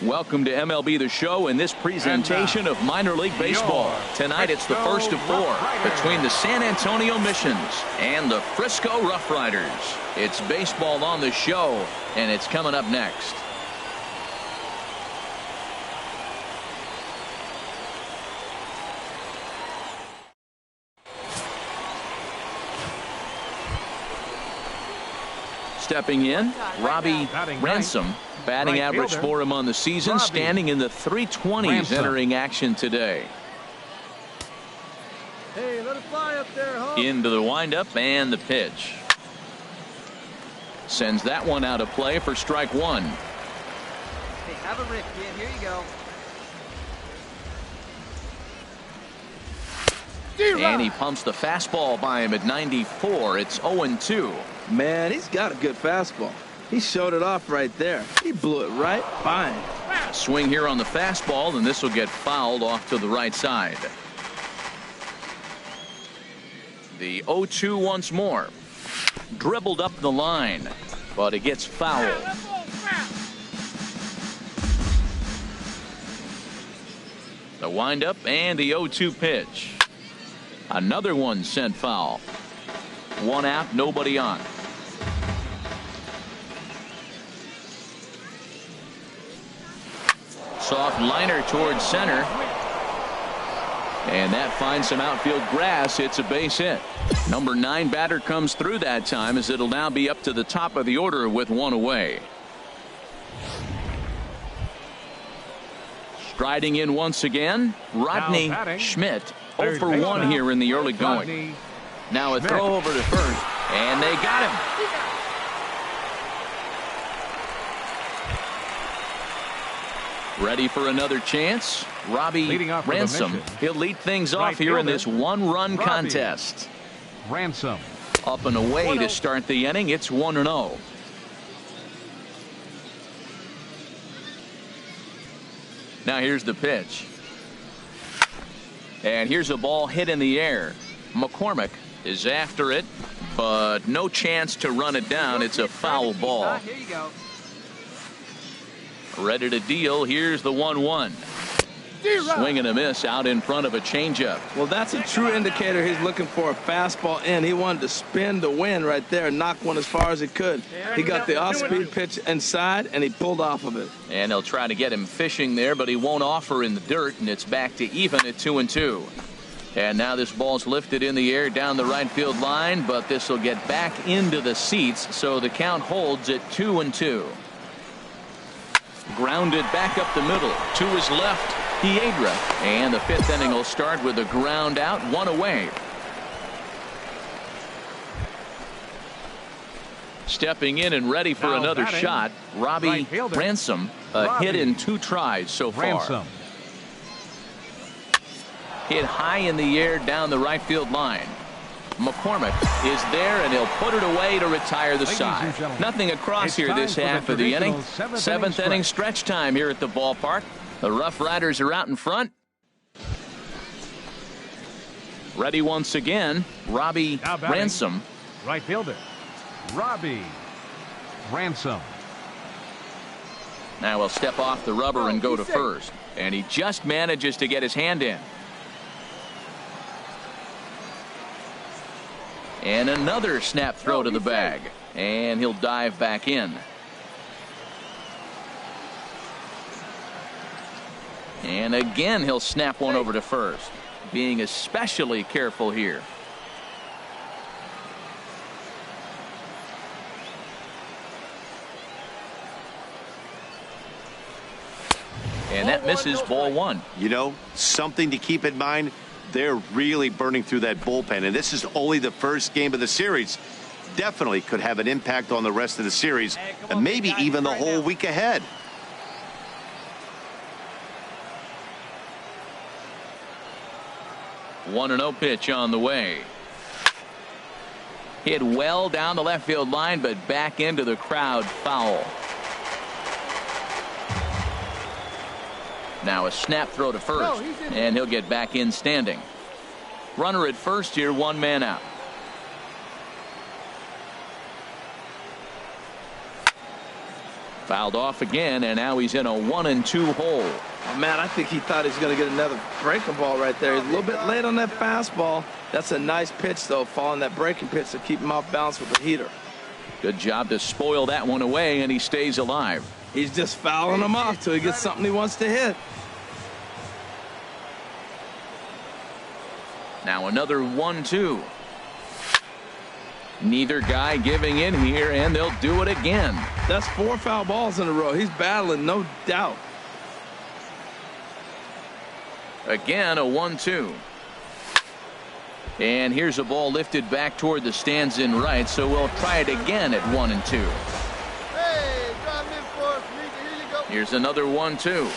Welcome to MLB The Show in this presentation of minor league baseball. Tonight it's the first of four between the San Antonio Missions and the Frisco Rough Riders. It's baseball on the show, and it's coming up next. Stepping in, Robbie Ransom. Batting average for him on the season, standing in the 320s entering action today. Hey, let it fly up there, huh? Into the windup and the pitch. Sends that one out of play for strike one. Hey, have a rip, kid. Here you go. And he pumps the fastball by him at 94. It's 0-2. Man, he's got a good fastball. He showed it off right there. He blew it right by him. Swing here on the fastball, and this will get fouled off to the right side. The 0-2 once more. Dribbled up the line, but it gets fouled. The windup and the 0-2 pitch. Another one sent foul. One out, nobody on. Soft liner towards center. And that finds some outfield grass. It's a base hit. Number 9 batter comes through that time, as it'll now be up to the top of the order with one away. Striding in once again, Rodney Schmidt. 0 for 1 here in the early going. Now a throw over to first, and they got him. Ready for another chance? Robbie Ransom. He'll lead things off here in this one-run contest. Ransom. Up and away to start the inning. It's 1-0. Now here's the pitch. And here's a ball hit in the air. McCormick is after it, but no chance to run it down. It's a foul ball. Here you go. Ready to deal. Here's the 1-1. Swing and a miss out in front of a changeup. Well, that's a true indicator he's looking for a fastball in. He wanted to spin the wind right there and knock one as far as he could. He got the off-speed pitch inside, and he pulled off of it. And they'll try to get him fishing there, but he won't offer in the dirt, and it's back to even at 2-2. And now this ball's lifted in the air down the right field line, but this will get back into the seats, so the count holds at 2-2. Grounded back up the middle. To his left, Piedra. And the 5th inning will start with a ground out, one away. Stepping in and ready for another shot, Robbie Ransom. A hit in 2 tries so far. Hit high in the air down the right field line. McCormick is there, and he'll put it away to retire the side. Nothing across here this half of the inning. 7th inning stretch time here at the ballpark. The Rough Riders are out in front. Ready once again, Robbie Ransom. Right fielder, Robbie Ransom. Now he'll step off the rubber and go to first. And he just manages to get his hand in. And another snap throw to the bag. And he'll dive back in. And again, he'll snap one over to first. Being especially careful here. And that misses ball 1. You know, something to keep in mind. They're really burning through that bullpen, and this is only the first game of the series. Definitely could have an impact on the rest of the series, and maybe even the whole week ahead. One 1-0 pitch on the way. Hit well down the left field line, but back into the crowd, foul. Now a snap throw to first, and he'll get back in standing. Runner at first here, 1 man out. Fouled off again, and now he's in a 1-2 hole. Oh, man, I think he thought he was going to get another breaking ball right there. He's a little bit late on that fastball. That's a nice pitch, though, following that breaking pitch to keep him off balance with the heater. Good job to spoil that one away, and he stays alive. He's just fouling him off till he gets something he wants to hit. Now another 1-2. Neither guy giving in here, and they'll do it again. That's 4 foul balls in a row. He's battling, no doubt. Again, a 1-2. And here's a ball lifted back toward the stands in right, so we'll try it again at 1-2. Hey, drive in for us, Mika. Here you go. Here's another 1-2.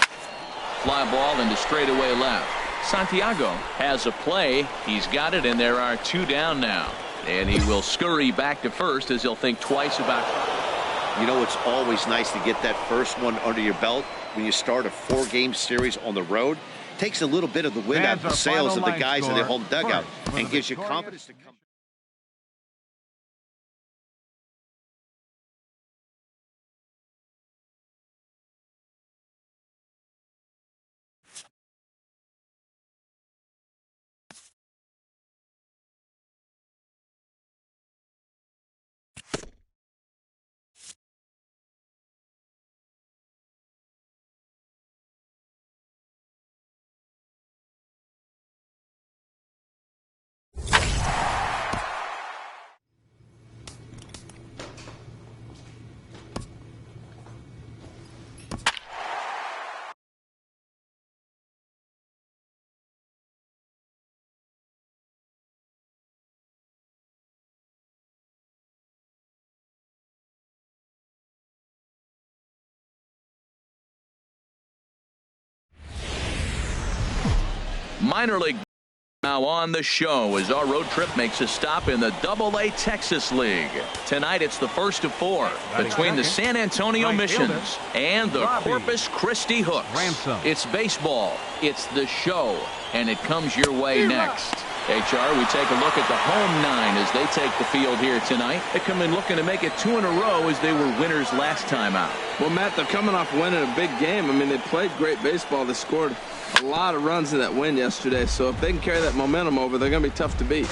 Fly ball into straightaway left. Santiago has a play. He's got it, and there are 2 down now. And he will scurry back to first as he'll think twice about it. You know, it's always nice to get that first one under your belt when you start a 4-game series on the road. Takes a little bit of the wind out of the sails of the guys in their home dugout and gives you confidence to come. Minor league now on the show as our road trip makes a stop in the AA Texas League. Tonight it's the first of 4 between the San Antonio Missions and the Corpus Christi Hooks. Ransom. It's baseball, it's the show, and it comes your way next. HR, we take a look at the home 9 as they take the field here tonight. They come in looking to make it 2 in a row as they were winners last time out. Well, Matt, they're coming off winning a big game. I mean, they played great baseball. They scored a lot of runs in that win yesterday. So if they can carry that momentum over, they're going to be tough to beat.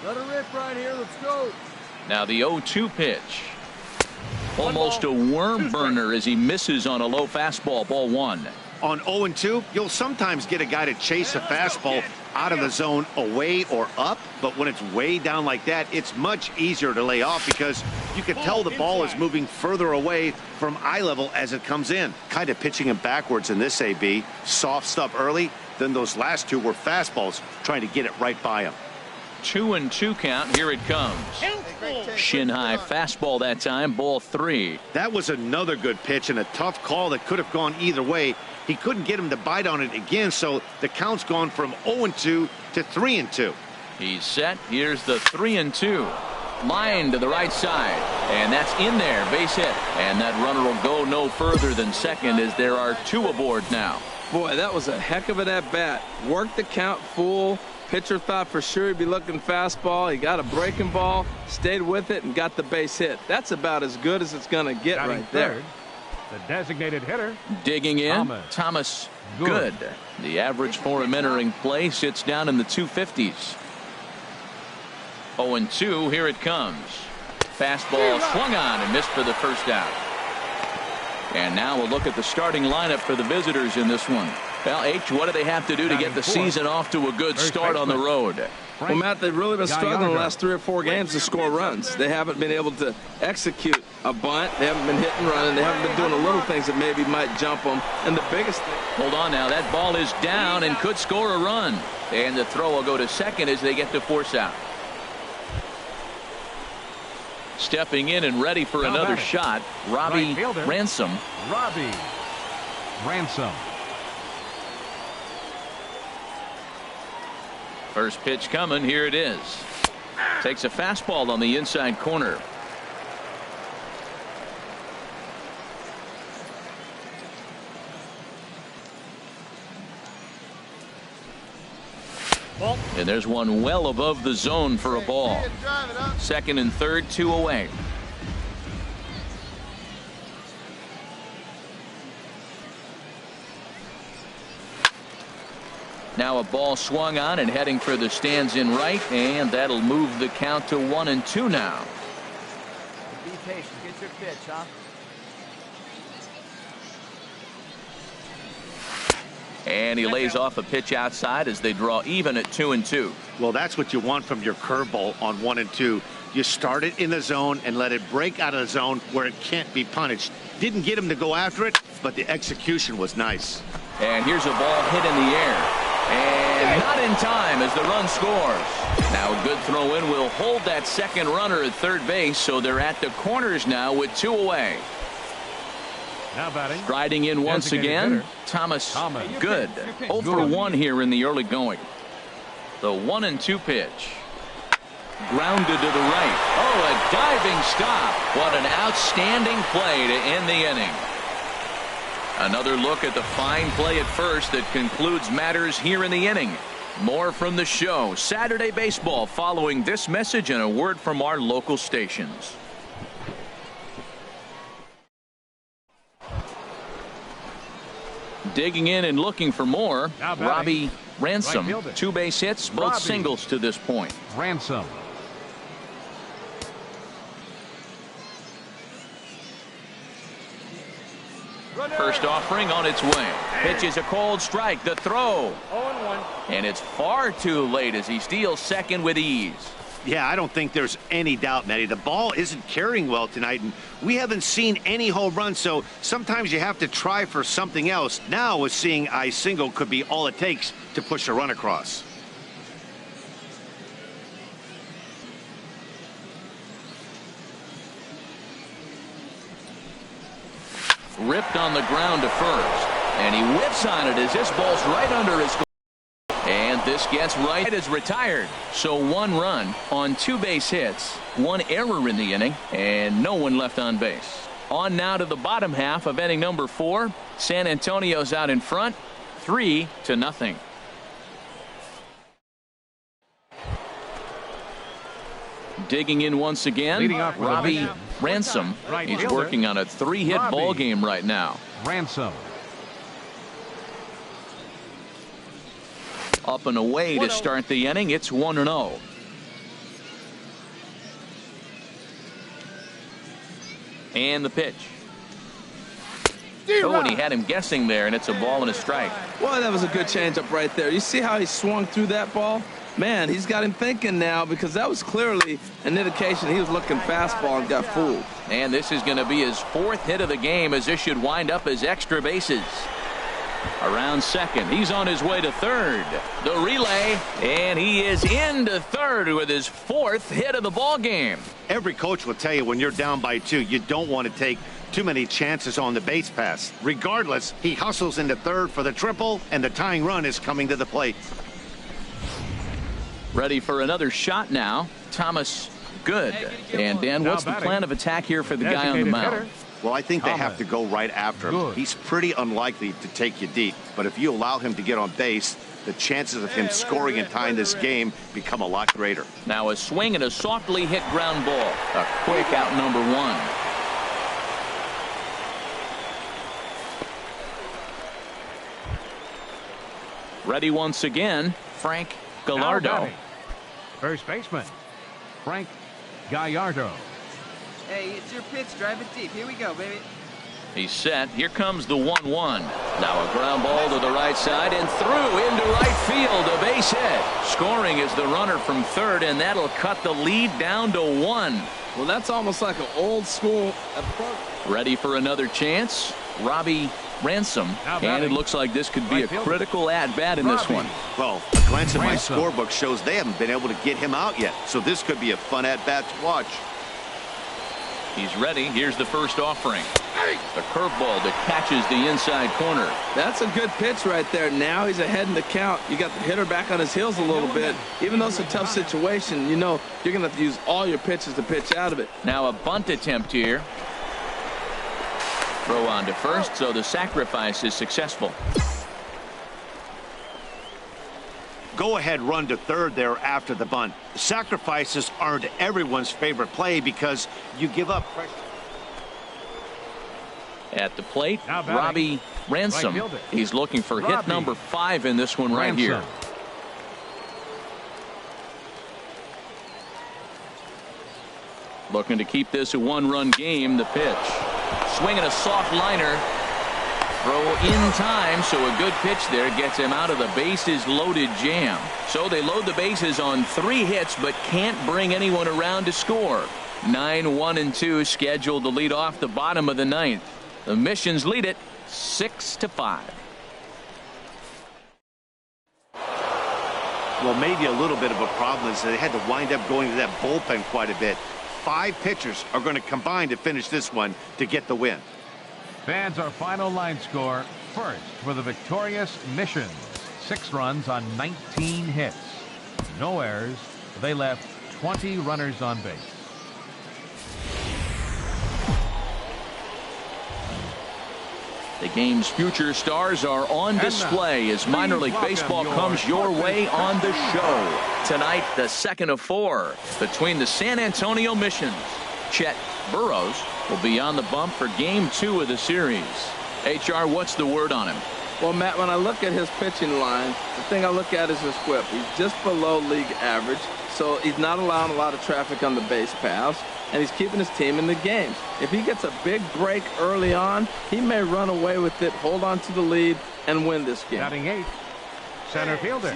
Let her rip right here. Let's go. Now the 0-2 pitch. Almost a worm burner as he misses on a low fastball, ball 1. On 0-2, you'll sometimes get a guy to chase a fastball out of the zone away or up, but when it's way down like that, it's much easier to lay off because you can tell the ball is moving further away from eye level as it comes in. Kind of pitching him backwards in this AB. Soft stuff early, then those last 2 were fastballs trying to get it right by him. 2-2 count. Here it comes. Shin high fastball that time, ball 3. That was another good pitch and a tough call that could have gone either way. He couldn't get him to bite on it again, so the count's gone from 0-2 to 3-2. He's set. Here's the 3-2. Line to the right side, and that's in there. Base hit, and that runner will go no further than second as there are 2 aboard now. Boy, that was a heck of an at-bat. Worked the count full. Pitcher thought for sure he'd be looking fastball. He got a breaking ball, stayed with it, and got the base hit. That's about as good as it's going to get right there. The designated hitter. Digging in, Thomas Good. The average for him entering play sits down in the 250s. 0-2, here it comes. Fastball swung on and missed for the first out. And now we'll look at the starting lineup for the visitors in this one. Well, H, what do they have to do to get the season off to a good start on the road? Well, Matt, they've really been struggling the last 3 or 4 games to score runs. They haven't been able to execute a bunt. They haven't been hitting, running. They haven't been doing the little things that maybe might jump them. And the biggest thing. Hold on now. That ball is down and could score a run. And the throw will go to second as they get to force out. Stepping in and ready for another shot, Robbie Ransom. Robbie Ransom. First pitch coming. Here it is. Takes a fastball on the inside corner. And there's one well above the zone for a ball. Second and third, 2 away. Now a ball swung on and heading for the stands in right, and that'll move the count to 1-2 now. Be patient. Get your pitch, huh? And he lays off a pitch outside as they draw even at 2-2. Well, that's what you want from your curveball on 1-2. You start it in the zone and let it break out of the zone where it can't be punished. Didn't get him to go after it, but the execution was nice. And here's a ball hit in the air. And not in time as the run scores. Now a good throw in will hold that second runner at third base, so they're at the corners now with 2 away. Now batting. Striding in once again, Thomas. Good. 0 for 1 here in the early going. The 1-2 pitch. Grounded to the right. Oh, a diving stop. What an outstanding play to end the inning. Another look at the fine play at first that concludes matters here in the inning. More from the show. Saturday baseball following this message and a word from our local stations. Digging in and looking for more, Robbie Ransom. 2 base hits, both singles to this point. Ransom. First offering on its way. Pitch is a cold strike. The throw. 0-1. And it's far too late as he steals second with ease. Yeah, I don't think there's any doubt, Matty. The ball isn't carrying well tonight, and we haven't seen any home runs, so sometimes you have to try for something else. Now, with seeing a single could be all it takes to push a run across. Ripped on the ground to first. And he whips on it as this ball's right under his goal. And this gets right as retired. So 1 run on 2 base hits, 1 error in the inning, and no one left on base. On now to the bottom half of inning number 4. San Antonio's out in front, 3-0. Digging in once again, Robbie Ransom. He's working on a 3-hit ball game right now. Ransom. Up and away to start the inning. It's 1-0. And the pitch. Oh, and he had him guessing there, and it's a ball and a strike. Well, that was a good changeup right there. You see how he swung through that ball? Man, he's got him thinking now, because that was clearly an indication he was looking fastball and got fooled. And this is going to be his 4th hit of the game, as this should wind up as extra bases. Around second, he's on his way to third. The relay, and he is into third with his 4th hit of the ball game. Every coach will tell you when you're down by 2, you don't want to take too many chances on the base pass. Regardless, he hustles into third for the triple, and the tying run is coming to the plate. Ready for another shot now. Thomas, good. And Dan, what's the plan of attack here for the guy on the mound? Well, I think they have to go right after him. He's pretty unlikely to take you deep, but if you allow him to get on base, the chances of him scoring and tying this game become a lot greater. Now a swing and a softly hit ground ball. A quick out number 1. Ready once again, Frank Gallardo. First baseman, Frank Gallardo. Hey, it's your pitch. Drive it deep. Here we go, baby. He's set. Here comes the 1-1. Now a ground ball to the right side and through into right field. A base hit. Scoring is the runner from third, and that'll cut the lead down to 1. Well, that's almost like an old school approach. Ready for another chance. Robbie Ransom. And it looks like this could be a critical at-bat in this one. Well, a glance at my scorebook shows they haven't been able to get him out yet, so this could be a fun at-bat to watch. He's ready. Here's the first offering. The curveball that catches the inside corner. That's a good pitch right there. Now he's ahead in the count. You got the hitter back on his heels a little bit. Even though it's a tough situation, you know you're going to have to use all your pitches to pitch out of it. Now a bunt attempt here. Throw on to first, so the sacrifice is successful. go-ahead run to third there after the bunt. The sacrifices aren't everyone's favorite play because you give up pressure. At the plate, Robbie Ransom. He's looking for hit number 5 in this one right here. Looking to keep this a one-run game. The pitch. Swinging a soft liner. Throw in time, so a good pitch there gets him out of the bases loaded jam. So they load the bases on 3 hits but can't bring anyone around to score. 9-1-2 scheduled to lead off the bottom of the 9th. The Missions lead it 6-5. Well, maybe a little bit of a problem is they had to wind up going to that bullpen quite a bit. 5 pitchers are going to combine to finish this one to get the win. Fans, our final line score. First for the victorious Missions. 6 runs on 19 hits. No errors. They left 20 runners on base. The game's future stars are on display as minor league baseball comes your way on the show. Tonight, the second of 4 between the San Antonio Missions. Chet Burrows will be on the bump for game 2 of the series. HR, what's the word on him? Well, Matt, when I look at his pitching line, the thing I look at is his whip. He's just below league average, so he's not allowing a lot of traffic on the base paths, and he's keeping his team in the games. If he gets a big break early on, he may run away with it, hold on to the lead, and win this game. Batting 8th, center fielder.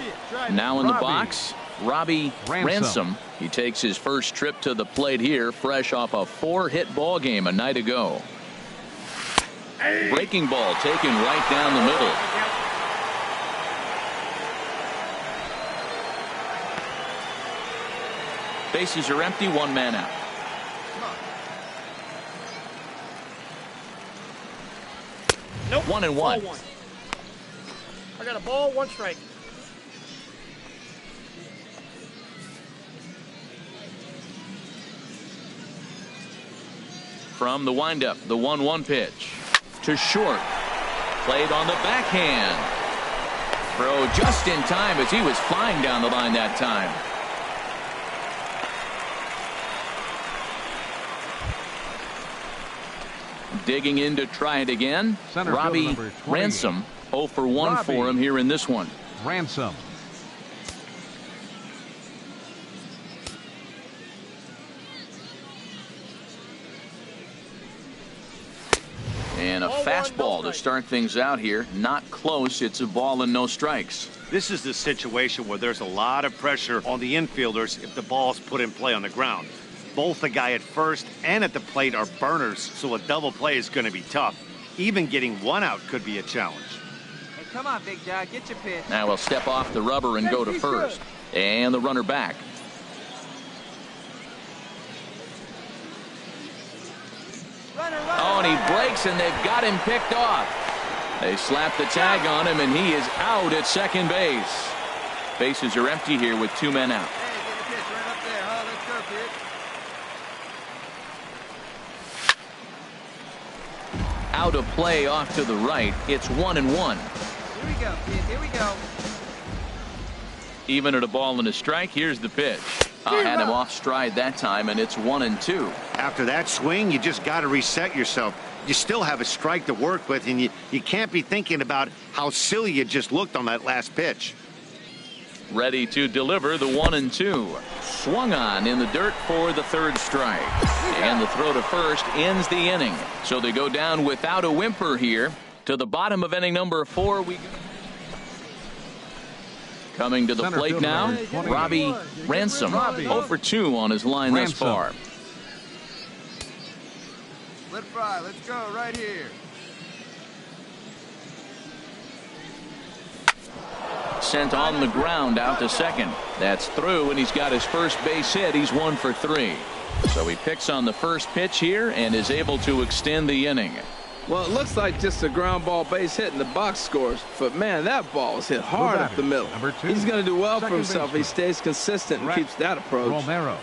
Now in the box, Robbie Ransom. He takes his first trip to the plate here, fresh off a 4-hit ball game a night ago. Breaking ball taken right down the middle. Bases are empty, 1 man out. Nope. 1-1. I got a ball, 1 strike. From the windup, the 1-1 pitch to short. Played on the backhand. Throw just in time as he was flying down the line that time. Digging in to try it again. Robbie Ransom. 0 for 1 for him here in this one. Ransom. And a fastball to start things out here. Not close. It's a ball and no strikes. This is the situation where there's a lot of pressure on the infielders if the ball's put in play on the ground. Both the guy at first and at the plate are burners, so a double play is going to be tough. Even getting 1 out could be a challenge. Hey, come on, Big John, get your pitch. Now we'll step off the rubber and go to first. And the runner back. Oh, and he breaks, and they've got him picked off. They slap the tag on him, and he is out at second base. Bases are empty here with 2 men out. Hey, get the pitch right up there, huh? Let's go, kid. Out of play off to the right. It's 1-1. Here we go, kid. Here we go. Even at a ball and a strike, here's the pitch. Had him off stride that time, and it's 1-2. After that swing, you just got to reset yourself. You still have a strike to work with, and you can't be thinking about how silly you just looked on that last pitch. Ready to deliver the 1-2. Swung on in the dirt for the 3rd strike. And the throw to first ends the inning. So they go down without a whimper here. To the bottom of inning number 4 we go. Coming to the plate now, Robbie Ransom. 0 for 2 on his line thus far. Let fly. Let's go right here. Sent on the ground out to second. That's through, and he's got his first base hit. He's 1 for 3. So he picks on the first pitch here and is able to extend the inning. Well, it looks like just a ground ball base hit in the box scores, but man, that ball was hit hard up the middle. He's going to do well for himself if he stays consistent and keeps that approach. Romero.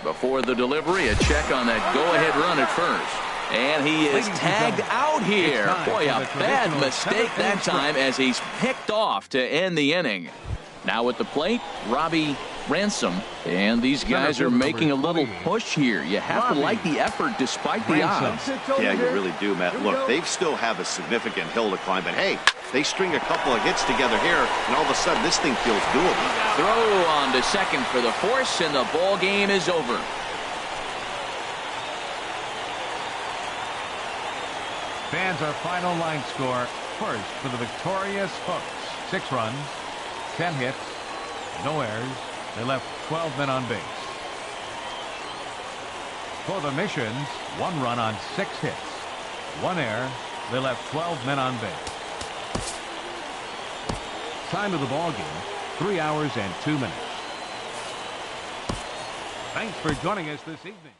Before the delivery, a check on that go-ahead run at first. And he is tagged out here. Boy, a bad mistake that time as he's picked off to end the inning. Now at the plate, Robbie, Ransom. And these guys are making a little push here. You have to like the effort despite the odds. Yeah, you really do, Matt. Look, they still have a significant hill to climb, but hey, they string a couple of hits together here, and all of a sudden this thing feels doable. Throw on to second for the force, and the ball game is over. Fans, our final line score. First for the victorious Hooks. 6 runs, 10 hits, no errors. They left 12 men on base. For the Missions, 1 run on 6 hits, 1 error. They left 12 men on base. Time of the ball game, 3 hours and 2 minutes. Thanks for joining us this evening.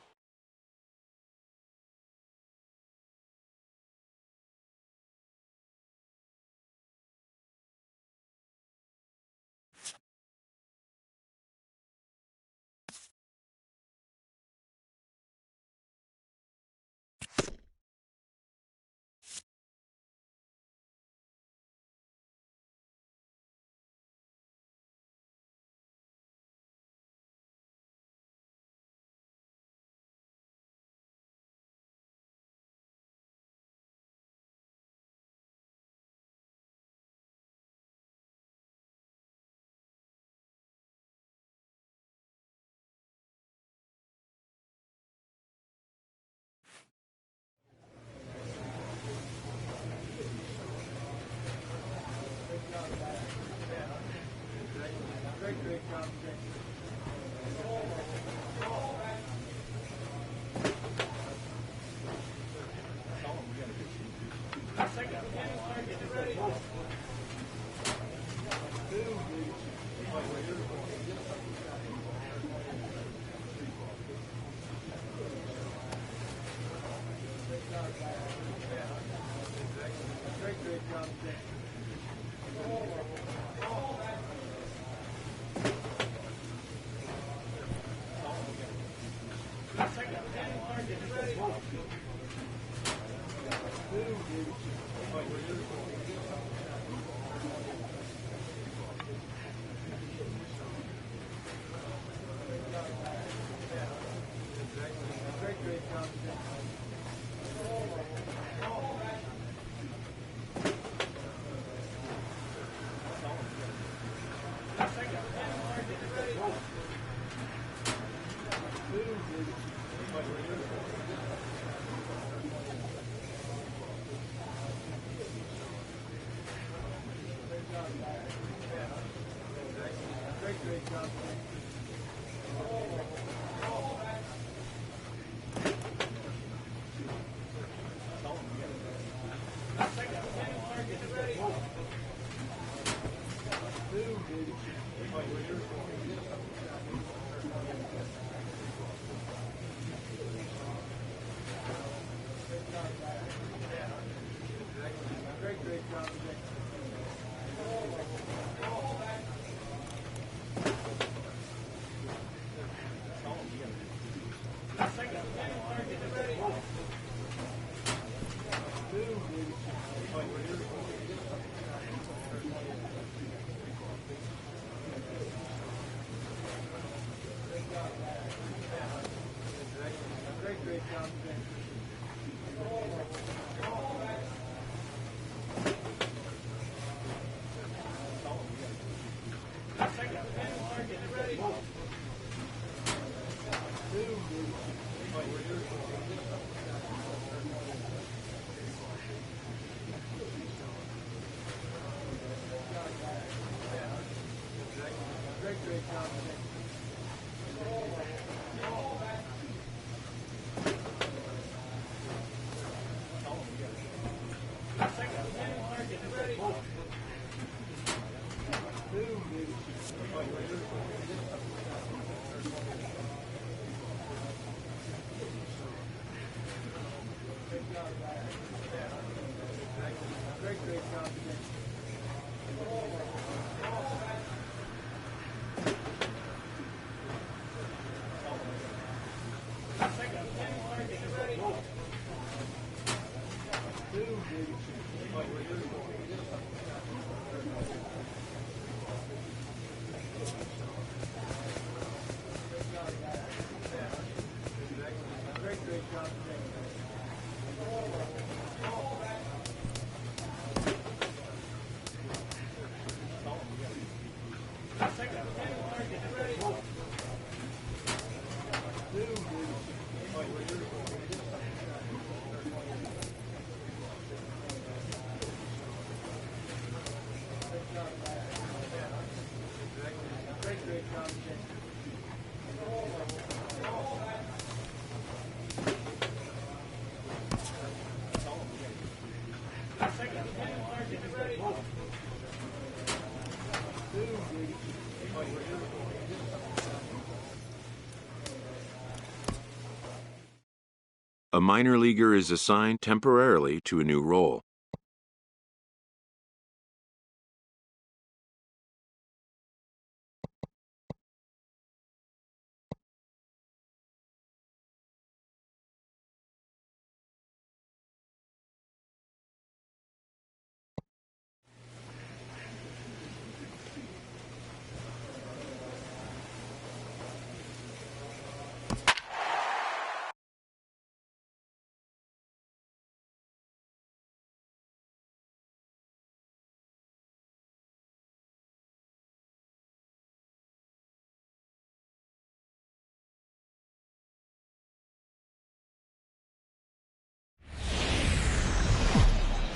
A minor leaguer is assigned temporarily to a new role.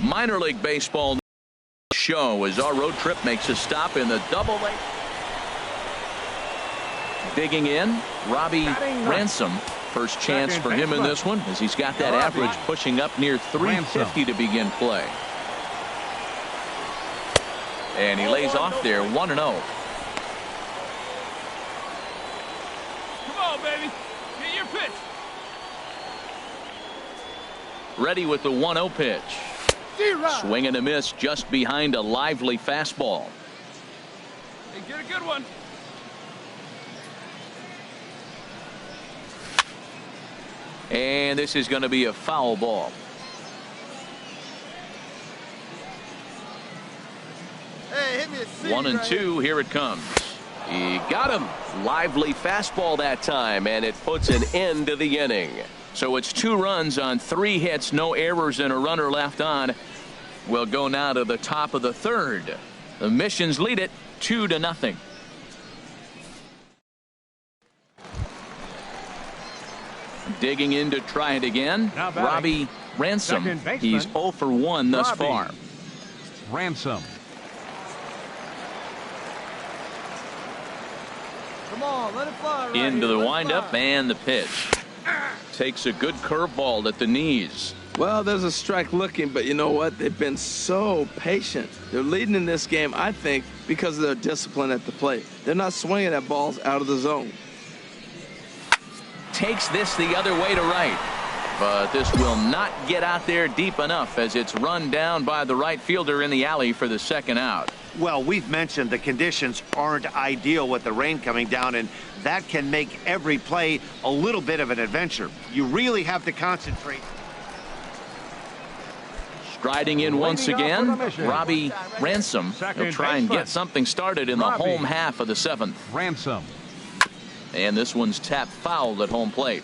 Minor League Baseball show as our road trip makes a stop in the Double-A. Digging in, Robbie Ransom. First chance for him in this one as he's got that average pushing up near 350 to begin play. And he lays off there 1-0. Come on, baby. Get your pitch. Ready with the 1-0 pitch. Swing and a miss just behind a lively fastball. Hey, get a good one. And this is going to be a foul ball. Hey, hit me a C 1-2. Here it comes. He got him. Lively fastball that time, and it puts an end to the inning. So it's 2 runs on 3 hits, no errors, and a runner left on. We'll go now to the top of the 3rd. The Missions lead it 2-0. Digging in to try it again. Robbie Ransom. He's 0 for 1 thus far. Ransom. Come on, let it fly right Into here. the Let it windup fly. and the pitch. Takes a good curveball at the knees. Well, there's a strike looking, but you know what? They've been so patient. They're leading in this game, I think, because of their discipline at the plate. They're not swinging at balls out of the zone. Takes this the other way to right. But this will not get out there deep enough as it's run down by the right fielder in the alley for the 2nd out. Well, we've mentioned the conditions aren't ideal with the rain coming down, and that can make every play a little bit of an adventure. You really have to concentrate. Striding in once again, Robbie Ransom. He'll try and get something started in the home half of the 7th. Ransom. And this one's tapped foul at home plate.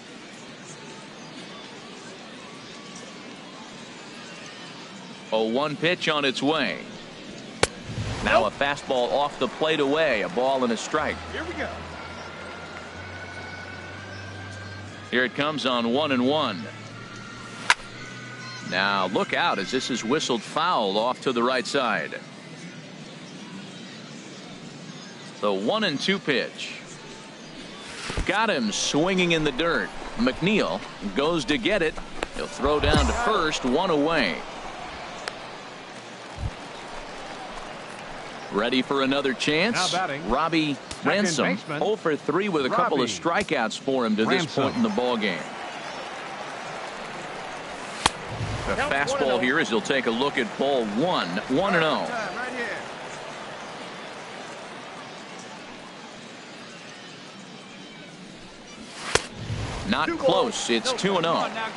A 1 pitch on its way. Now a fastball off the plate away. A ball and a strike. Here we go. Here it comes on 1-1. Now look out as this is whistled foul off to the right side. The 1-2 pitch. Got him swinging in the dirt. McNeil goes to get it. He'll throw down to first, 1 away. Ready for another chance. Robbie Ransom, 0 for 3 with a couple of strikeouts for him to this point in the ball game. The fastball here as he'll take a look at ball 1, 1-0. Right here. Not close. It's 2-0.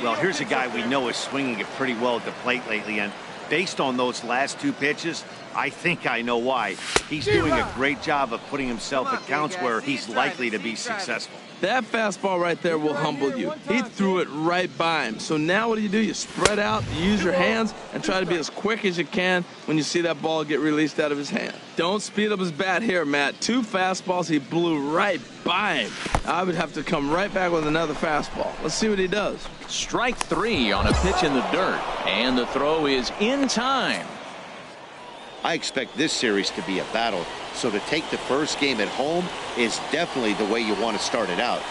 Well, here's a guy we know is swinging it pretty well at the plate lately, and based on those last 2 pitches, I think I know why. He's doing a great job of putting himself at counts where he's likely to be successful. That fastball right there will humble you. He threw it right by him. So now what do? You spread out, you use your hands, and try to be as quick as you can when you see that ball get released out of his hand. Don't speed up his bat here, Matt. 2 fastballs he blew right by him. I would have to come right back with another fastball. Let's see what he does. Strike 3 on a pitch in the dirt. And the throw is in time. I expect this series to be a battle, so to take the first game at home is definitely the way you want to start it out.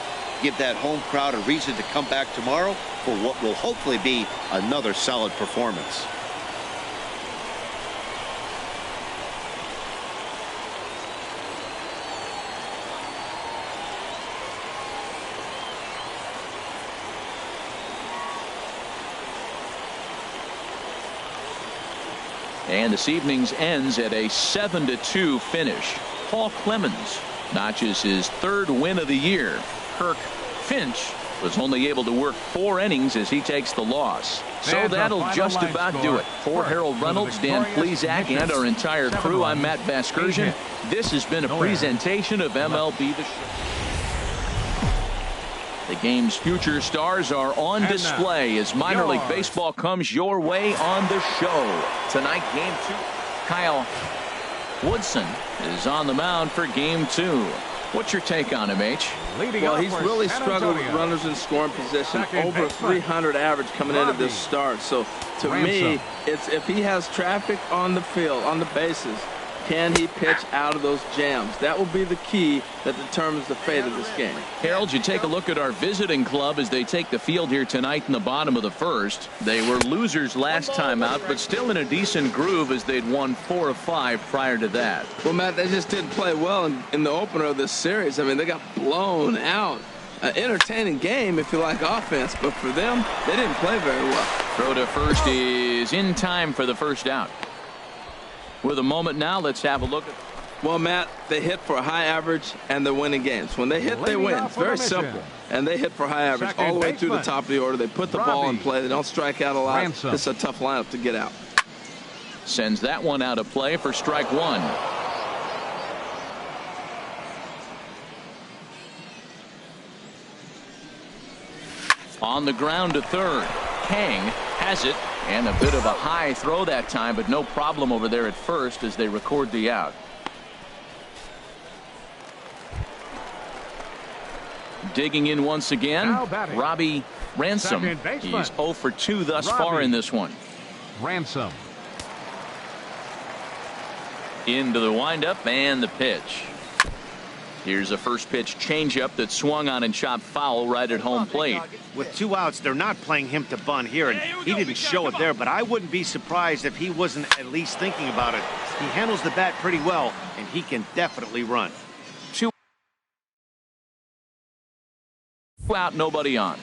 Give that home crowd a reason to come back tomorrow for what will hopefully be another solid performance. And this evening's ends at a 7-2 finish. Paul Clemens notches his 3rd win of the year. Kirk Finch was only able to work 4 innings as he takes the loss. So that'll just about do it. For Harold Reynolds, Dan Plesac, and our entire crew, I'm Matt Vasgersian. This has been a presentation of MLB The Show. The game's future stars are on display as minor league baseball comes your way on the show. Tonight, Game 2. Kyle Woodson is on the mound for Game 2. What's your take on him, H? Well, he's really struggled with runners in scoring position. Over 300 average coming into this start. So, to me, it's if he has traffic on the field, on the bases, can he pitch out of those jams? That will be the key that determines the fate of this game. Harold, you take a look at our visiting club as they take the field here tonight in the bottom of the 1st. They were losers last time out, but still in a decent groove as they'd won 4 of 5 prior to that. Well, Matt, they just didn't play well in the opener of this series. I mean, they got blown out. An entertaining game if you like offense, but for them, they didn't play very well. Throw to first is in time for the first out. With a moment now, let's have a look at. Well, Matt, they hit for a high average and they're winning games. When they hit, they win. It's very simple. And they hit for high average all the way through the top of the order. They put the ball in play. They don't strike out a lot. Ransom. It's a tough lineup to get out. Sends that one out of play for strike 1. On the ground to third. Kang has it. And a bit of a high throw that time, but no problem over there at first as they record the out. Digging in once again, Robbie Ransom. He's 0 for 2 thus far in this one. Ransom. Into the windup and the pitch. Here's a first pitch changeup that swung on and chopped foul right at home plate. With 2 outs, they're not playing him to bunt here, and he didn't show it there, but I wouldn't be surprised if he wasn't at least thinking about it. He handles the bat pretty well, and he can definitely run. 2 out, nobody on.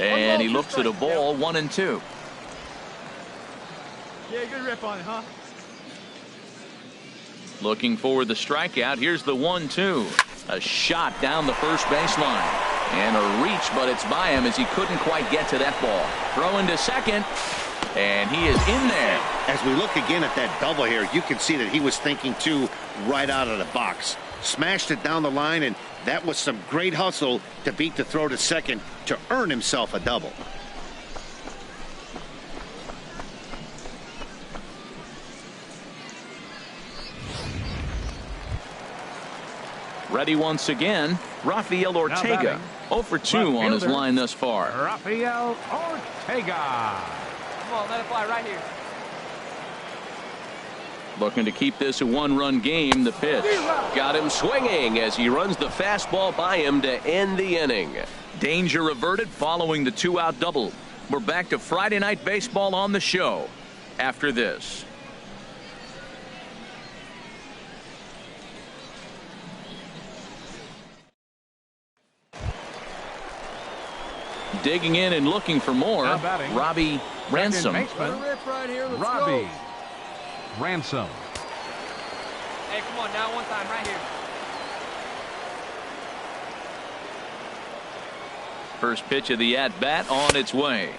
And he looks at a ball, 1-2. Yeah, good rip on it, huh? Looking for the strikeout. Here's the 1-2. A shot down the first baseline. And a reach, but it's by him as he couldn't quite get to that ball. Throw into second. And he is in there. As we look again at that double here, you can see that he was thinking too right out of the box. Smashed it down the line, and that was some great hustle to beat the throw to second to earn himself a double. Ready once again, Rafael Ortega. 0 for 2 on his line thus far. Rafael Ortega. Come on, let it fly right here. Looking to keep this a 1-run game. The pitch got him swinging as he runs the fastball by him to end the inning. Danger averted following the 2-out double. We're back to Friday Night Baseball on the show after this. Digging in and looking for more, Robbie Ransom. Robbie Ransom. Hey, come on, now one time, right here. First pitch of the at-bat on its way.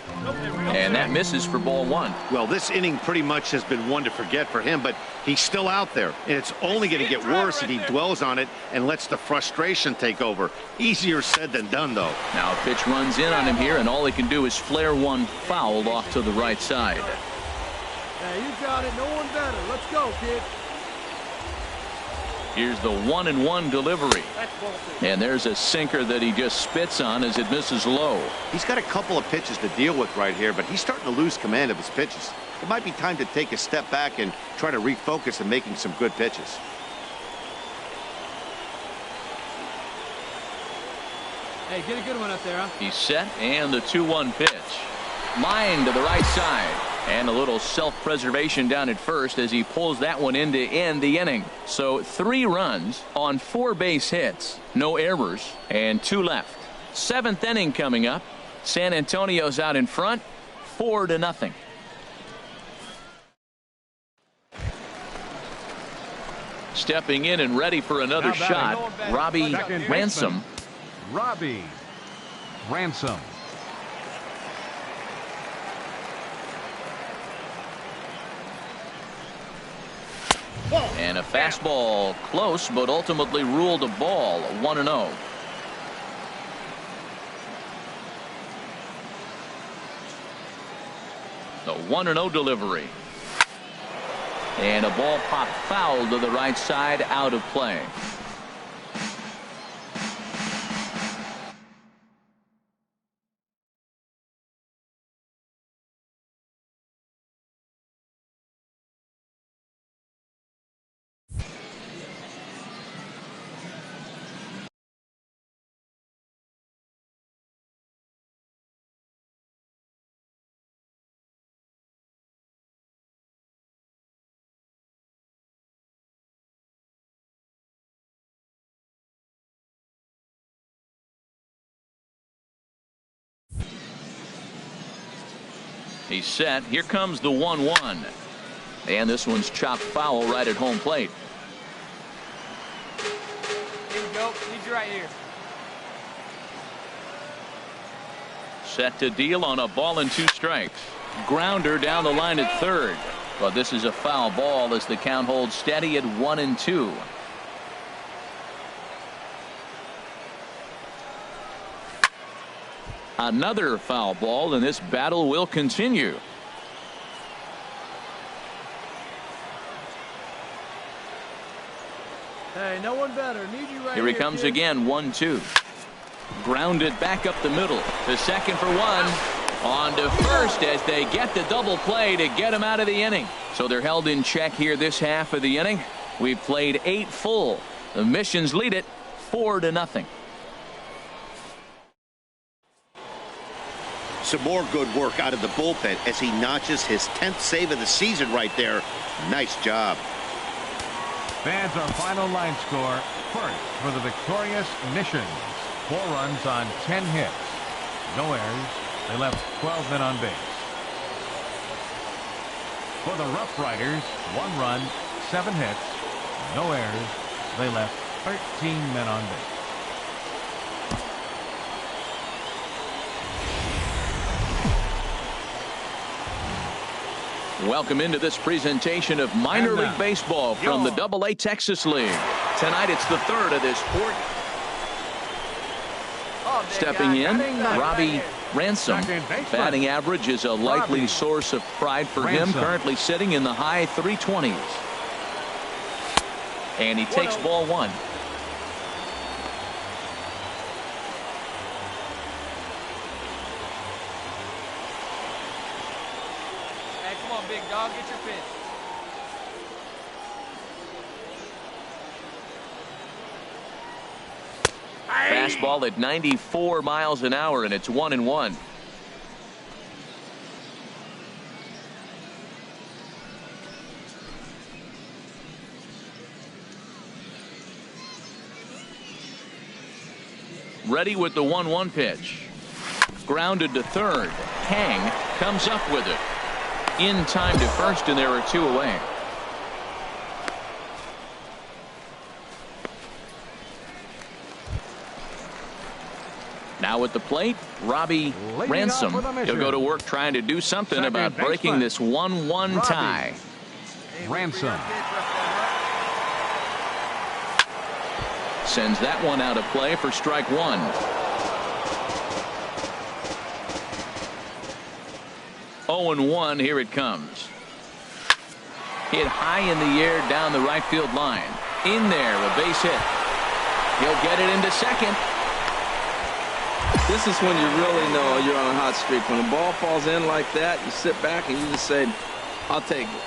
And that misses for ball 1. Well, this inning pretty much has been one to forget for him, but he's still out there. And it's only going to get worse if he dwells on it and lets the frustration take over. Easier said than done, though. Now a pitch runs in on him here, and all he can do is flare one foul off to the right side. Hey, you got it. No one better. Let's go, kid. Here's the 1-1 delivery. And there's a sinker that he just spits on as it misses low. He's got a couple of pitches to deal with right here, but he's starting to lose command of his pitches. It might be time to take a step back and try to refocus on making some good pitches. Hey, get a good one up there, huh? He's set, and the 2-1 pitch. Line to the right side. And a little self-preservation down at first as he pulls that one in to end the inning. So 3 runs on 4 base hits, no errors, and 2 left. 7th inning coming up. San Antonio's out in front, 4-0. Stepping in and ready for another shot, Robbie Ransom. Robbie Ransom. And a fastball close, but ultimately ruled a ball, 1-0. The 1-0 delivery. And a ball popped foul to the right side, out of play. He's set. Here comes the 1-1. And this one's chopped foul right at home plate. Here you go. Need you right here. Set to deal on a ball and 2 strikes. Grounder down the line at third. But this is a foul ball as the count holds steady at 1-2. Another foul ball, and this battle will continue. Hey, no one better. Need you right Here he comes kid. again, 1-2. Grounded back up the middle. To second for 1. On to first as they get the double play to get him out of the inning. So they're held in check here this half of the inning. We've played 8 full. The Missions lead it 4-0. Some more good work out of the bullpen as he notches his 10th save of the season right there. Nice job. Fans, our final line score. First for the victorious Missions. 4 runs on 10 hits. No errors. They left 12 men on base. For the Rough Riders, 1 run, 7 hits. No errors. They left 13 men on base. Welcome into this presentation of minor league baseball from the AA Texas League. Tonight it's the 3rd of this sport. Stepping in, Robbie Ransom. Batting average is a likely source of pride for him. Currently sitting in the high 320s. And he takes ball 1. Big dog, get your pitch. Fastball at 94 miles an hour, and it's 1-1. Ready with the 1-1 pitch. Grounded to third. Kang comes up with it. In time to first, and there are 2 away. Now at the plate, Robbie Ransom. He'll go to work trying to do something about breaking this 1-1 tie. Ransom sends that one out of play for strike 1. 0-1, here it comes. Hit high in the air down the right field line. In there, a base hit. He'll get it into second. This is when you really know you're on a hot streak. When a ball falls in like that, you sit back and you just say, I'll take it.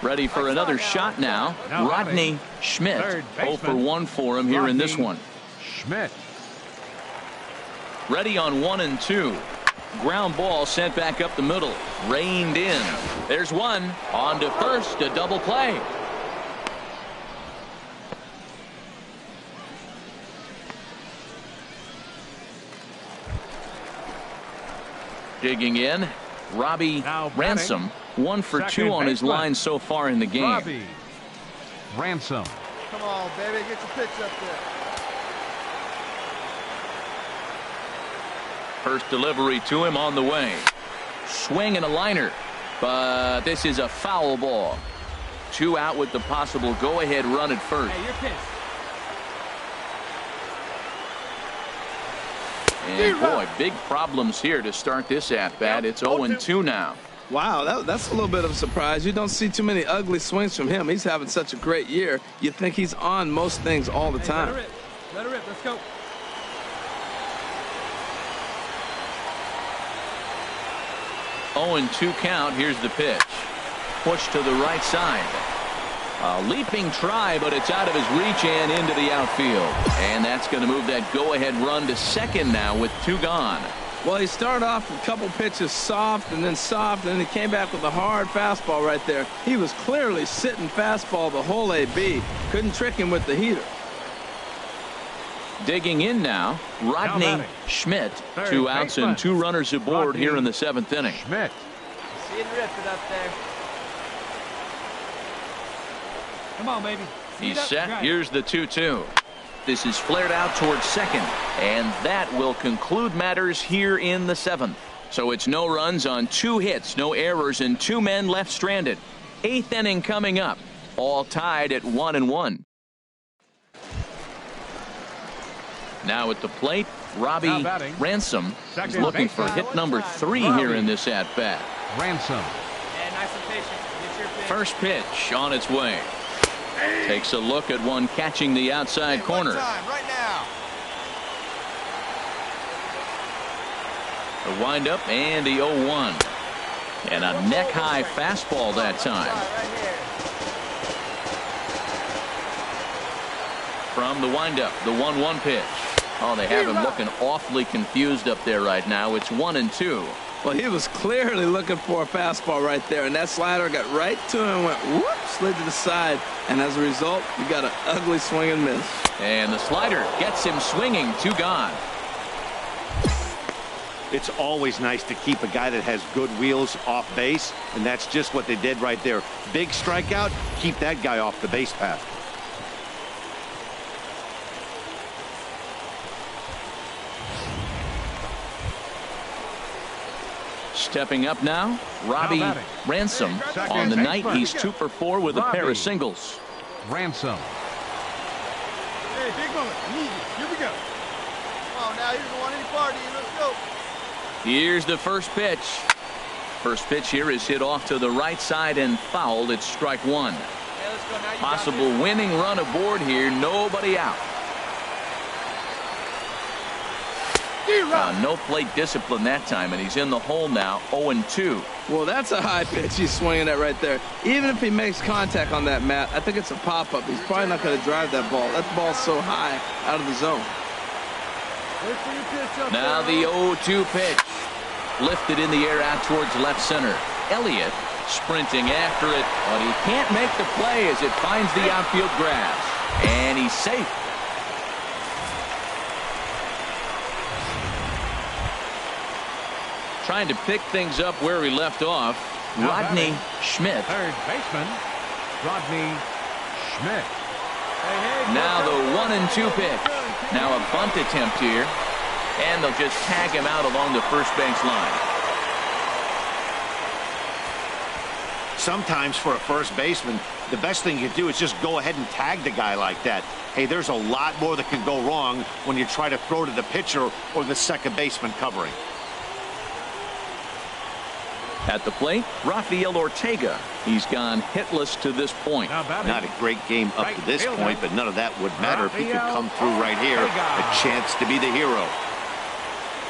Ready for another shot now. Rodney Schmidt. 0 for 1 for him here in this one. Schmidt. Ready on 1 and 2. Ground ball sent back up the middle. Reined in. There's one. On to first. A double play. Digging in, Robbie Ransom, 1 for 2 on his line so far in the game. Robbie Ransom. Come on, baby, get your pitch up there. First delivery to him on the way. Swing and a liner, but this is a foul ball. 2 out with the possible go-ahead run at first. Hey, your pitch. And boy, big problems here to start this at-bat. It's 0-2 now. Wow, that's a little bit of a surprise. You don't see too many ugly swings from him. He's having such a great year. You think he's on most things all the time. Let her rip. Let's go. Oh, 0-2 count. Here's the pitch. Push to the right side. A leaping try, but it's out of his reach and into the outfield. And that's going to move that go-ahead run to second now with 2 gone. Well, he started off with a couple pitches soft, and then he came back with a hard fastball right there. He was clearly sitting fastball the whole AB. Couldn't trick him with the heater. Digging in now, Rodney Schmidt. 2 outs and 2 runners aboard here in the 7th inning. Schmidt. See it rip it up there. Come on, baby. He's set. Here's the 2-2. This is flared out towards second, and that will conclude matters here in the 7th. So it's no runs on 2 hits, no errors, and 2 men left stranded. 8th inning coming up, all tied at 1-1. Now at the plate, Robbie Ransom is looking for hit number 3 here in this at-bat. Ransom. Yeah, nice and patient. Get your pitch. First pitch on its way. Takes a look at one catching the outside corner. Right now. The windup and the 0-1. And a neck-high fastball that time. From the windup, the 1-1 pitch. Oh, they have him looking awfully confused up there right now. It's 1-2. Well, he was clearly looking for a fastball right there, and that slider got right to him and went whoop, slid to the side, and as a result, you got an ugly swing and miss. And the slider gets him swinging. 2 gone. It's always nice to keep a guy that has good wheels off base, and that's just what they did right there. Big strikeout, keep that guy off the base path. Stepping up now, Robbie Ransom. On the night, he's 2 for 4 with a pair of singles. Ransom. Hey, big moment. Need you. Here we go. Come on now. You don't want any party. Let's go. Here's the first pitch. First pitch here is hit off to the right side and fouled. It's strike 1. Hey, let's go now. Possible winning run aboard here. Nobody out. No plate discipline that time, and he's in the hole now, 0-2. Well, that's a high pitch he's swinging at right there. Even if he makes contact on that, Matt, I think it's a pop-up. He's probably not going to drive that ball. That ball's so high out of the zone. Now the 0-2 pitch. Lifted in the air out towards left center. Elliott sprinting after it, but he can't make the play as it finds the outfield grass. And he's safe. Trying to pick things up where he left off. Rodney Schmidt. Third baseman, Rodney Schmidt. Now the 1-2 pitch. Now a bunt attempt here. And they'll just tag him out along the first base line. Sometimes for a first baseman, the best thing you do is just go ahead and tag the guy like that. Hey, there's a lot more that can go wrong when you try to throw to the pitcher or the second baseman covering. At the plate, Rafael Ortega. He's gone hitless to this point. Not a great game up to this point, but none of that would matter if he could come through right here. A chance to be the hero.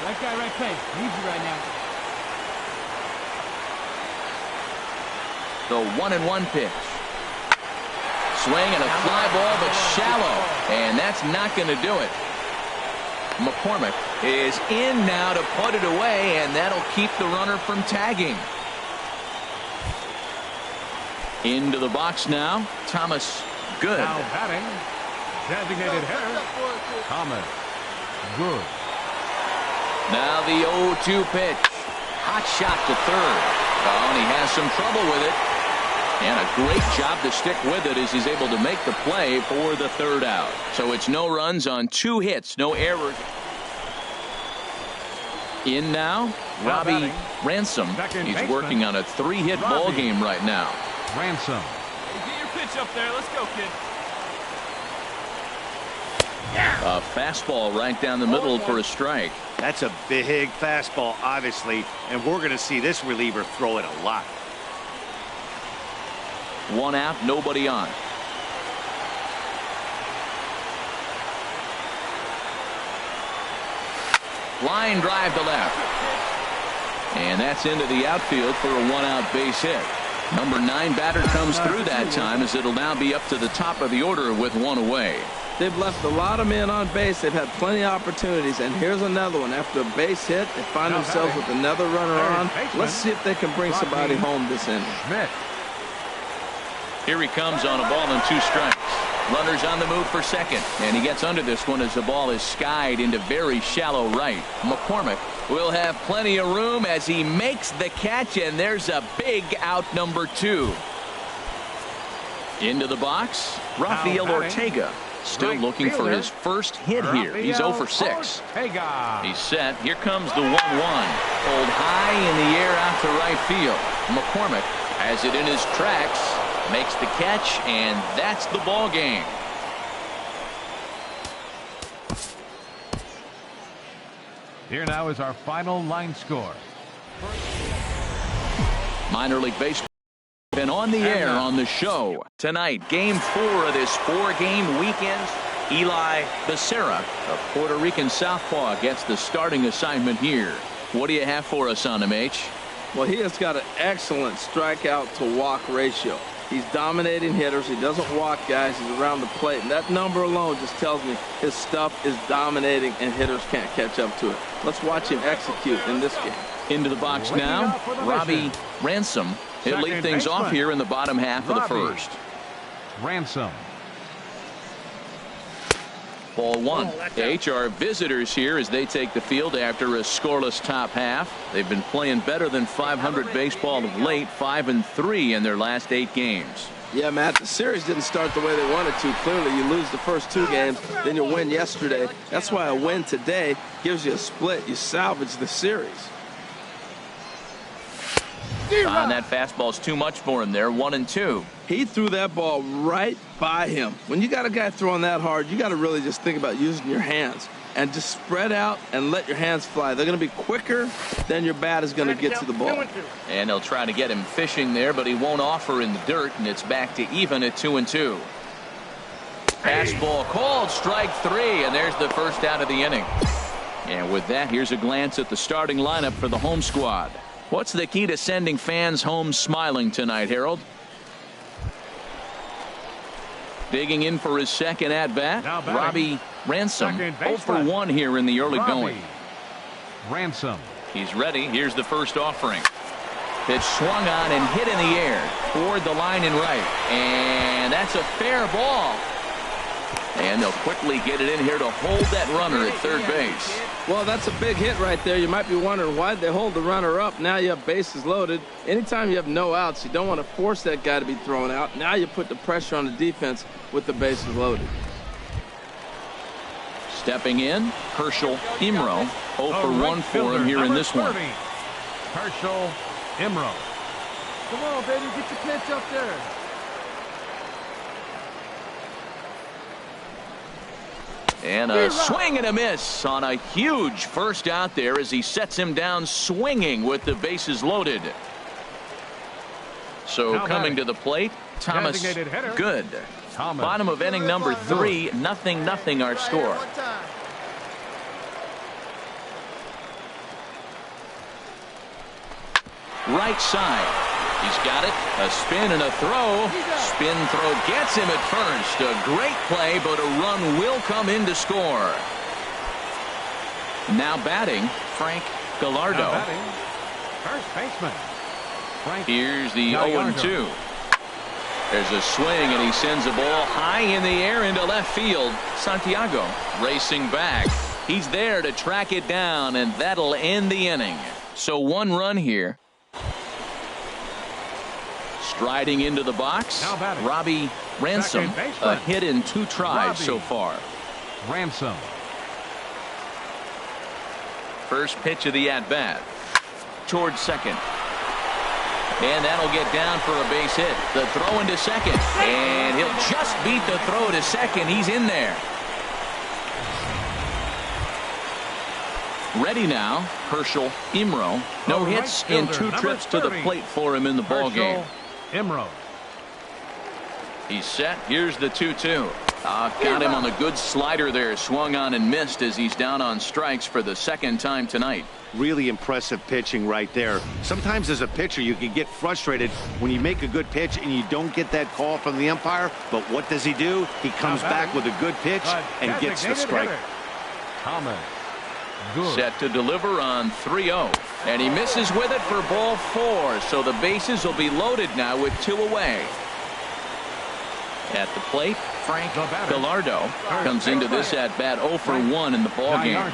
Right guy, right place. Needs you right now. The 1-1 pitch. Swing and a fly ball, but shallow. And that's not going to do it. McCormick is in now to put it away, and that'll keep the runner from tagging. Into the box now, Thomas. Good. Now batting, designated hitter, Thomas. Good. Now the 0-2 pitch. Hot shot to third. Oh, and he has some trouble with it. And a great job to stick with it as he's able to make the play for the third out. So it's no runs on 2 hits, no errors. In now, Robbie Ransom. He's working on a 3-hit ball game right now. Ransom. Hey, get your pitch up there. Let's go, kid. A fastball right down the middle for a strike. That's a big fastball, obviously, and we're going to see this reliever throw it a lot. 1 out, nobody on. Line drive to left. And that's into the outfield for a 1-out base hit. Number 9 batter comes through that time, as it'll now be up to the top of the order with 1 away. They've left a lot of men on base. They've had plenty of opportunities, and here's another one. After a base hit, they find themselves with another runner on. Let's see if they can bring somebody home this inning. Here he comes on a ball and 2 strikes. Runners on the move for second, and he gets under this one as the ball is skied into very shallow right. McCormick will have plenty of room as he makes the catch, and there's a big out, number 2. Into the box, Rafael Ortega. Still looking for his first hit here. He's 0 for 6. He's set. Here comes the 1-1. Pulled high in the air out to right field. McCormick has it in his tracks. Makes the catch, and that's the ball game. Here now is our final line score. Minor League Baseball been on the air on the show tonight. Game 4 of this 4-game weekend. Eli Becerra, a Puerto Rican southpaw, gets the starting assignment here. What do you have for us on him, H? Well, he has got an excellent strikeout to walk ratio. He's dominating hitters. He doesn't walk guys. He's around the plate. And that number alone just tells me his stuff is dominating and hitters can't catch up to it. Let's watch him execute in this game. Into the box now, Robbie Ransom. He'll lead things off here in the bottom half of the first. Ransom. Ball 1. The HR visitors here as they take the field after a scoreless top half. They've been playing better than 500 baseball of late, 5-3 in their last 8 games. Yeah, Matt, the series didn't start the way they wanted to. Clearly, you lose the first 2 games, then you win yesterday. That's why a win today gives you a split. You salvage the series. And that fastball's too much for him there. 1-2. He threw that ball right by him. When you got a guy throwing that hard, you got to really just think about using your hands and just spread out and let your hands fly. They're going to be quicker than your bat is going to get to the ball. And they'll try to get him fishing there, but he won't offer in the dirt, and it's back to even at 2-2. Fastball called, strike 3, and there's the first out of the inning. And with that, here's a glance at the starting lineup for the home squad. What's the key to sending fans home smiling tonight, Harold? Digging in for his second at-bat, Robbie Ransom. 0 for 1 here in the early going. Ransom. He's ready. Here's the first offering. Pitch swung on and hit in the air toward the line and right. And that's a fair ball. And they'll quickly get it in here to hold that runner at third base. Well, that's a big hit right there. You might be wondering why they hold the runner up. Now you have bases loaded. Anytime you have no outs, you don't want to force that guy to be thrown out. Now you put the pressure on the defense with the bases loaded. Stepping in, Herschel Imro. 0 for 1 for him here in this one. Herschel Imro. Come on, baby, get your pitch up there. And a swing and a miss on a huge first out there as he sets him down swinging with the bases loaded. So coming to the plate, Thomas. Good. Bottom of inning number 3, 0-0 our score. Right side. He's got it. A spin and a throw. Spin throw gets him at first. A great play, but a run will come in to score. Now batting, Frank Gallardo. First baseman. Here's the 0-2. There's a swing, and he sends a ball high in the air into left field. Santiago racing back. He's there to track it down, and that'll end the inning. So 1 run here. Striding into the box, Robbie Ransom. A hit in 2 tries so far. Ransom. First pitch of the at-bat. Towards second. And that'll get down for a base hit. The throw into second. And he'll just beat the throw to second. He's in there. Ready now, Herschel Imro. No hits in 2 trips to the plate for him in the ballgame. Imro. He's set. Here's the 2-2. Got him on a good slider there. Swung on and missed as he's down on strikes for the 2nd time tonight. Really impressive pitching right there. Sometimes as a pitcher you can get frustrated when you make a good pitch and you don't get that call from the umpire. But what does he do? He comes back with a good pitch and gets the strike. Set to deliver on 3-0. And he misses with it for ball 4. So the bases will be loaded now with 2 away. At the plate, Frank Gallardo comes into this at-bat 0 for 1 in the ballgame.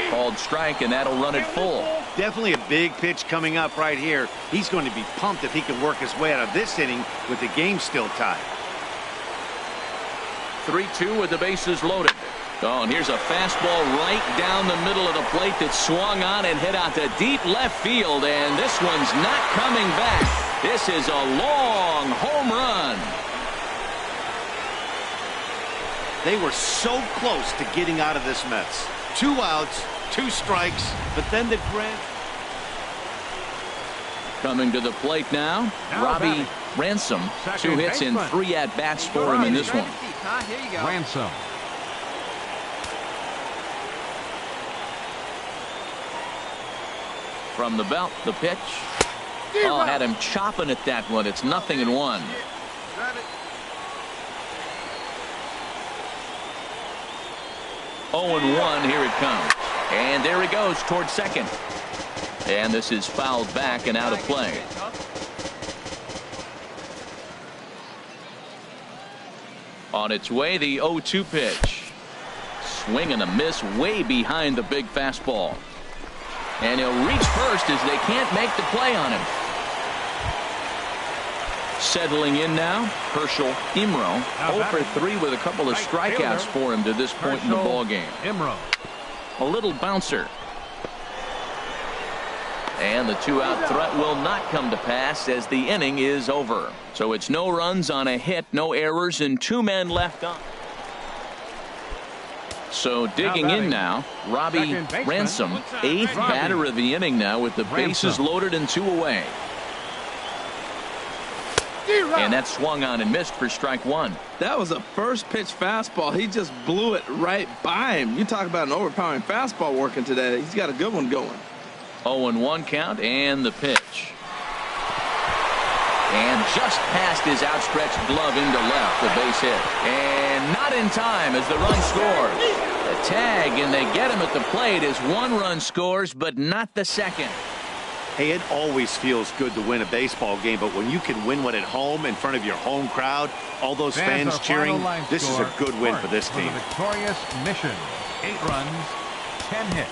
Called strike, and that'll run it full. Definitely a big pitch coming up right here. He's going to be pumped if he can work his way out of this inning with the game still tied. 3-2 with the bases loaded. Oh, and here's a fastball right down the middle of the plate that swung on and hit out to deep left field, and this one's not coming back. This is a long home run. They were so close to getting out of this mess. 2 outs, 2 strikes, but then the grand. Coming to the plate now, Robbie Ransom. 2 hits in 3 at-bats for him in this one. Ransom. From the belt, the pitch. Oh, had him chopping at that one. It's 0-1. 0-1, here it comes. And there he goes towards second. And this is fouled back and out of play. On its way, the 0-2 pitch. Swing and a miss way behind the big fastball. And he'll reach first as they can't make the play on him. Settling in now, Herschel Imro. 0 for 3 with a couple of strikeouts for him to this point in the ballgame. Imro. A little bouncer. And the 2-out threat will not come to pass as the inning is over. So it's no runs on a hit, no errors, and 2 men left on. So digging in now, Robbie Ransom, 8th batter of the inning now with the bases loaded and 2 away. And that swung on and missed for strike 1. That was a first pitch fastball. He just blew it right by him. You talk about an overpowering fastball working today. He's got a good one going. 0-1 count and the pitch. And just past his outstretched glove into left, the base hit. And not in time as the run scores. The tag, and they get him at the plate as 1 run scores, but not the second. Hey, it always feels good to win a baseball game, but when you can win one at home in front of your home crowd, all those fans cheering, this is a good win for this team. The victorious Mission, 8 runs, 10 hits.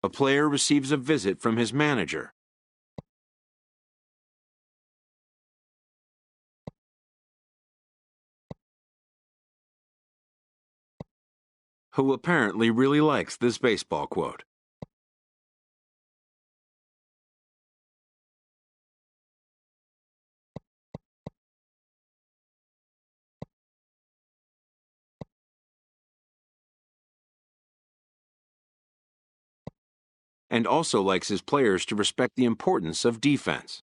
A player receives a visit from his manager. Who apparently really likes this baseball quote. and also likes his players to respect the importance of defense.